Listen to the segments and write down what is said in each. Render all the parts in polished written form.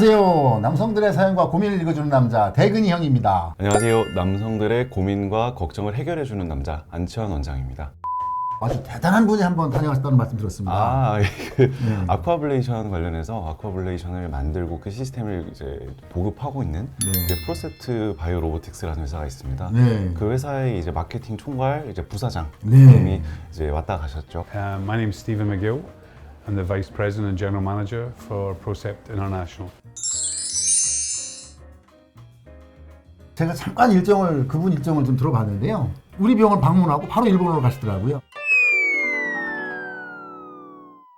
안녕하세요. 남성들의 사연과 고민을 읽어주는 남자 대근이 형입니다. 안녕하세요. 남성들의 고민과 걱정을 해결해주는 남자 안치환 원장입니다. 아주 대단한 분이 한번 다녀가셨다는 말씀 들었습니다. 아쿠아블레이션 관련해서 아쿠아블레이션을 만들고 그 시스템을 이제 보급하고 있는 이제 프로세트 바이오 로보틱스라는 회사가 있습니다. 네. 그 회사의 이제 마케팅 총괄 이제 부사장님이 네. 이제 왔다 가셨죠. My name is Stephen McGill. I'm the Vice President and General Manager for Procept International. 제가 잠깐 그분 일정을 좀 들어봤는데요. 우리 병원을 방문하고 바로 일본으로 가시더라고요.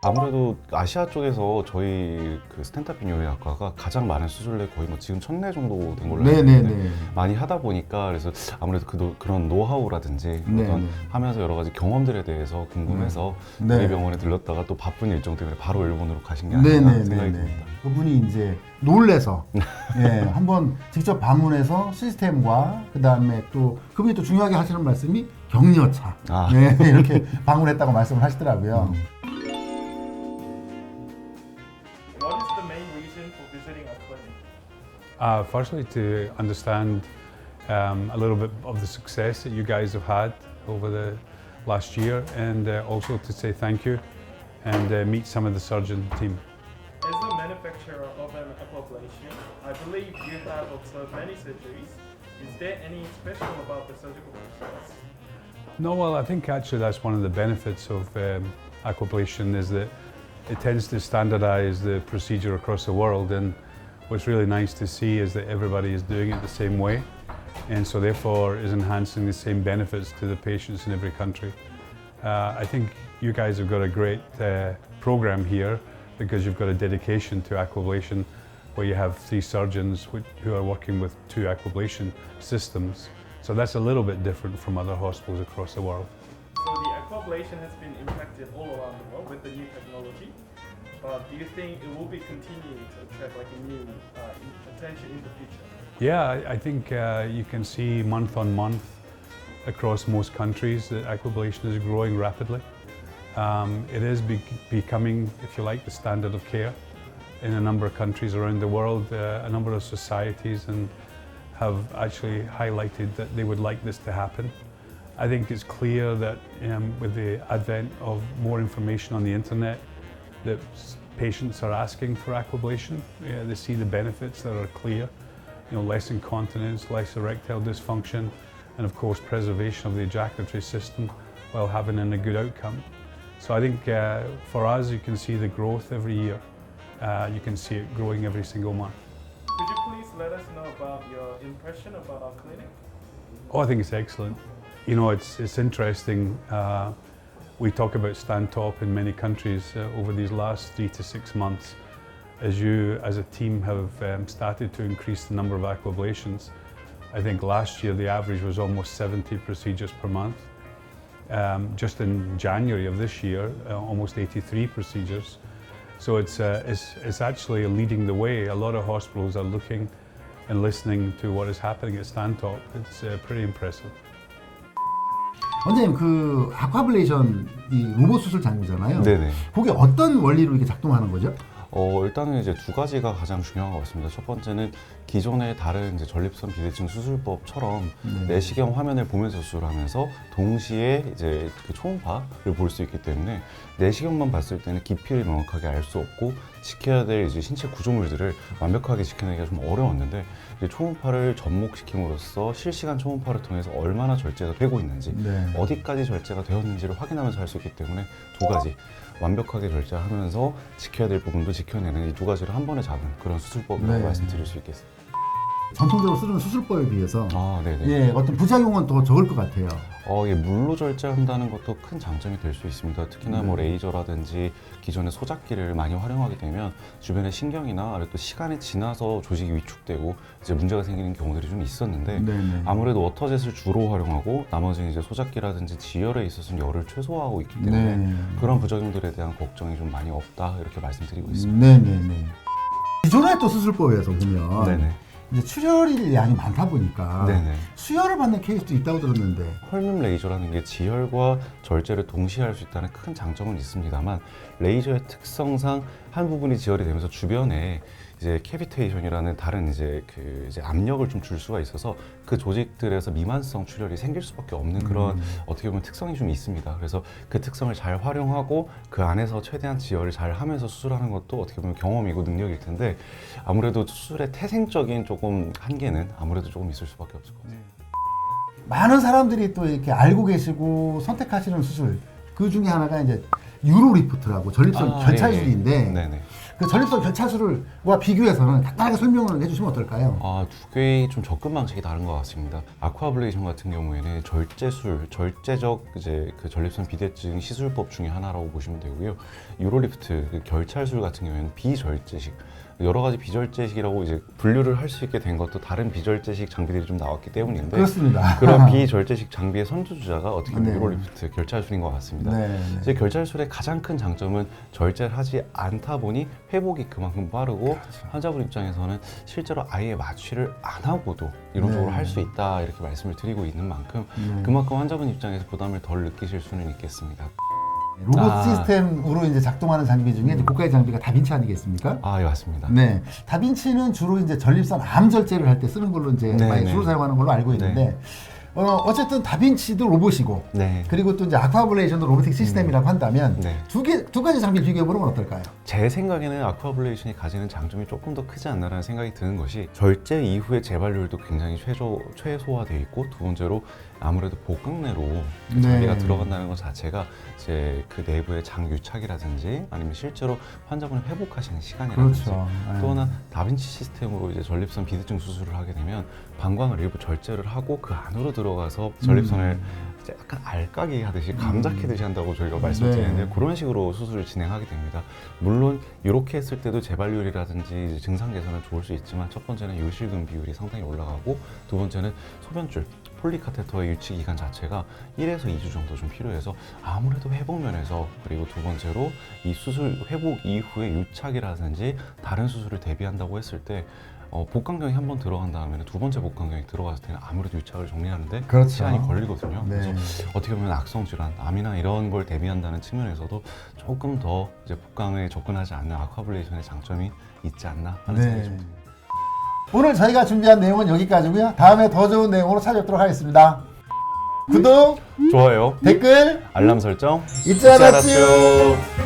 아무래도 아시아 쪽에서 저희 그 스탠트업 요리학과가 가장 많은 수술에 거의 뭐 지금 1000회 정도 된 걸로 알고 있는데 많이 하다 보니까 그래서 아무래도 그런 노하우라든지 어떤 하면서 여러 가지 경험들에 대해서 궁금해서 우리 병원에 들렀다가 또 바쁜 일정 때문에 바로 일본으로 가신 게 아닌가 생각이 듭니다. 그분이 이제 놀래서 한번 직접 방문해서 시스템과 그 다음에 또 그분이 또 중요하게 하시는 말씀이 격려차 이렇게 방문했다고 말씀을 하시더라고요. What is the main reason for visiting our clinic? Firstly, to understand a little bit of the success that you guys have had over the last year, and also to say thank you and meet some of the surgeon team. As the manufacturer of an aquablation, I believe you have observed many surgeries. Is there any special about the surgical process? No, well, I think actually that's one of the benefits of aquablation is that it tends to standardize the procedure across the world, and what's really nice to see is that everybody is doing it the same way, and so therefore is enhancing the same benefits to the patients in every country. I think you guys have got a great program here because you've got a dedication to aquablation where you have 3 surgeons who are working with 2 aquablation systems. So that's a little bit different from other hospitals across the world. So the aquablation has been impacted all around the world with the new technology, but do you think it will be continuing to attract like a new attention in the future? Yeah, I think you can see month on month across most countries that aquablation is growing rapidly. It is becoming, if you like, the standard of care in a number of countries around the world. A number of societies have actually highlighted that they would like this to happen. I think it's clear that with the advent of more information on the internet, that patients are asking for aquablation. They see the benefits that are clear, less incontinence, less erectile dysfunction, and of course preservation of the ejaculatory system while having a good outcome. So I think for us, you can see the growth every year. You can see it growing every single month. Could you please let us know about your impression about our clinic? Oh, I think it's excellent. It's interesting. We talk about stand top in many countries over these last 3 to 6 months. As you, as a team, have started to increase the number of aquablations. I think last year the average was almost 70 procedures per month. Just in January of this year, almost 83 procedures. So it's actually leading the way. A lot of hospitals are looking and listening to what is happening at Stantop. It's pretty impressive. 원장님, 그 아쿠아블레이션 이 로봇 수술 장비잖아요. 네네. 그게 어떤 원리로 이렇게 작동하는 거죠? 일단은 이제 2가지가 가장 중요한 것 같습니다. 첫 번째는 기존의 다른 이제 전립선 비대증 수술법처럼 내시경 화면을 보면서 수술하면서 동시에 이제 그 초음파를 볼 수 있기 때문에 내시경만 봤을 때는 깊이를 명확하게 알 수 없고 지켜야 될 이제 신체 구조물들을 완벽하게 지켜내기가 좀 어려웠는데 이제 초음파를 접목시킴으로써 실시간 초음파를 통해서 얼마나 절제가 되고 있는지 어디까지 절제가 되었는지를 확인하면서 할 수 있기 때문에 2가지 완벽하게 절제하면서 지켜야 될 부분도 지켜내는 이 2가지를 한 번에 잡은 그런 수술법이라고 말씀드릴 수 있겠습니다. 전통적으로 쓰는 수술법에 비해서 네네. 어떤 부작용은 더 적을 것 같아요. 물로 절제한다는 것도 큰 장점이 될 수 있습니다. 특히나 뭐 레이저라든지 기존의 소작기를 많이 활용하게 되면 주변의 신경이나 아니면 또 시간이 지나서 조직이 위축되고 이제 문제가 생기는 경우들이 좀 있었는데 아무래도 워터젯을 주로 활용하고 나머지는 이제 소작기라든지 지혈에 있어서는 열을 최소화하고 있기 때문에 그런 부작용들에 대한 걱정이 좀 많이 없다 이렇게 말씀드리고 있습니다. 기존의 또 수술법에서 보면 이제 출혈일 양이 많다 보니까 수혈을 받는 케이스도 있다고 들었는데 헐뮴 레이저라는 게 지혈과 절제를 동시에 할 수 있다는 큰 장점은 있습니다만 레이저의 특성상 한 부분이 지혈이 되면서 주변에 이제 캐비테이션이라는 다른 이제 이제 압력을 좀 줄 수가 있어서 그 조직들에서 미만성 출혈이 생길 수밖에 없는 그런 어떻게 보면 특성이 좀 있습니다. 그래서 그 특성을 잘 활용하고 그 안에서 최대한 지혈을 잘 하면서 수술하는 것도 어떻게 보면 경험이고 능력일 텐데 아무래도 수술의 태생적인 조금 한계는 아무래도 조금 있을 수밖에 없을 것 같아요. 많은 사람들이 또 이렇게 알고 계시고 선택하시는 수술 그 중에 하나가 이제 유로리프트라고 전립선 결찰술인데 네네. 그 전립선 결찰술과 비교해서는 간단하게 설명을 해주시면 어떨까요? 두 개의 좀 접근 방식이 다른 것 같습니다. 아쿠아블레이션 같은 경우에는 절제적 이제 그 전립선 비대증 시술법 중에 하나라고 보시면 되고요. 유로리프트 그 결찰술 같은 경우에는 비절제식. 여러 가지 비절제식이라고 이제 분류를 할 수 있게 된 것도 다른 비절제식 장비들이 좀 나왔기 때문인데 그렇습니다. 그런 비절제식 장비의 선두주자가 어떻게 보면 네. 유로리프트 결찰술인 것 같습니다. 네. 이제 결찰술의 가장 큰 장점은 절제를 하지 않다 보니 회복이 그만큼 빠르고 환자분 입장에서는 실제로 아예 마취를 안 하고도 이론적으로 네. 할 수 있다 이렇게 말씀을 드리고 있는 만큼 그만큼 환자분 입장에서 부담을 덜 느끼실 수는 있겠습니다. 로봇 시스템으로 이제 작동하는 장비 중에 이제 고가의 장비가 다빈치 아니겠습니까? 예, 맞습니다. 네, 다빈치는 주로 이제 전립선 암 절제를 할 때 쓰는 걸로 이제 네, 많이 네. 주로 사용하는 걸로 알고 있는데 어쨌든 다빈치도 로봇이고 네. 그리고 또 이제 아쿠아블레이션도 로보틱 시스템이라고 한다면 네. 두 가지 장비 비교해 보면 어떨까요? 제 생각에는 아쿠아블레이션이 가지는 장점이 조금 더 크지 않나라는 생각이 드는 것이 절제 이후의 재발률도 굉장히 최소화되어 있고 두 번째로 아무래도 복강내로 네. 장비가 들어간다는 것 자체가 제 그 내부의 장유착이라든지 아니면 실제로 환자분을 회복하시는 시간이라든지 그렇죠. 또 하나 다빈치 시스템으로 이제 전립선 비대증 수술을 하게 되면 방광을 일부 절제를 하고 그 안으로 들어가서 전립선을 이제 약간 알까기 하듯이 감자캐듯이 한다고 저희가 말씀드리는데 네. 그런 식으로 수술을 진행하게 됩니다. 물론 이렇게 했을 때도 재발률이라든지 이제 증상 개선은 좋을 수 있지만 첫 번째는 요실금 비율이 상당히 올라가고 두 번째는 소변줄 폴리카테터의 유치 기간 자체가 1에서 2주 정도 좀 필요해서 아무래도 회복 면에서 그리고 두 번째로 이 수술 회복 이후에 유착이라든지 다른 수술을 대비한다고 했을 때 복강경이 한 번 들어간 다음에는 두 번째 복강경이 들어갔을 때는 아무래도 유착을 정리하는데 그렇죠. 시간이 걸리거든요. 네. 그래서 어떻게 보면 악성 질환, 암이나 이런 걸 대비한다는 측면에서도 조금 더 이제 복강에 접근하지 않는 아쿠아블레이션의 장점이 있지 않나 하는 생각이 좀 듭니다. 오늘 저희가 준비한 내용은 여기까지고요. 다음에 더 좋은 내용으로 찾아뵙도록 하겠습니다. 구독, 좋아요, 댓글 알람 설정 잊지 않았죠?